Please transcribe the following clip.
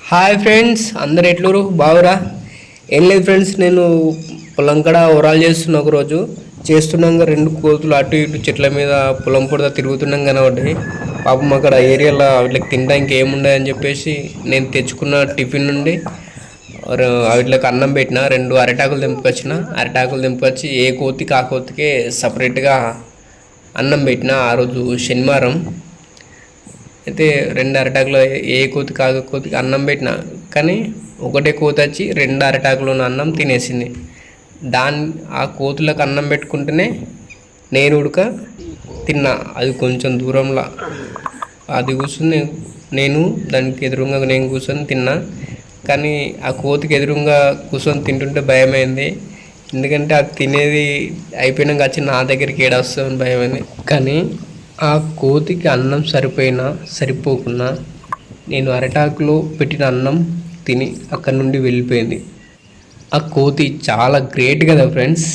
Hi friends, అందరు ఎట్లూరు బావురా? ఏం లేదు ఫ్రెండ్స్, నేను పొలం కడ ఓరాలు చేస్తున్నా. ఒకరోజు చేస్తున్నాక రెండు కోతులు అటు ఇటు చెట్ల మీద పొలం పొడద తిరుగుతున్నాం కనబడ్డాయి. పాపం అక్కడ ఏరియాలో వీటికి తినడానికి ఏముండదని చెప్పేసి నేను తెచ్చుకున్న టిఫిన్ నుండి వీటికి అన్నం పెట్టిన. రెండు అరిటాకులు తెంపుకొచ్చి ఏ కోతికి ఆ కోతికే సపరేట్గా అన్నం పెట్టిన. ఆ రోజు శనివారం అయితే రెండు అరిటాకులు ఏ కోతి కాక కోతికి అన్నం పెట్టిన, కానీ ఒకటే కోతి వచ్చి రెండు అరిటాకులు అన్నం తినేసింది. ఆ కోతులకు అన్నం పెట్టుకుంటేనే నేను ఉడక తిన్నా. అది కొంచెం దూరంలో అది కూర్చుని నేను దానికి ఎదురుగా నేను కూర్చొని తిన్నా. కానీ ఆ కోతికి ఎదురుగా కూర్చొని తింటుంటే భయమైంది. ఎందుకంటే అది తినేది అయిపోయినాక వచ్చి నా దగ్గరికి ఏడొస్తుందని భయమైంది. కానీ ఆ కోతికి అన్నం సరిపోకున్నా నేను అరిటాకులో పెట్టిన అన్నం తిని అక్కడి నుండి వెళ్ళిపోయింది. ఆ కోతి చాలా గ్రేట్ కదా ఫ్రెండ్స్.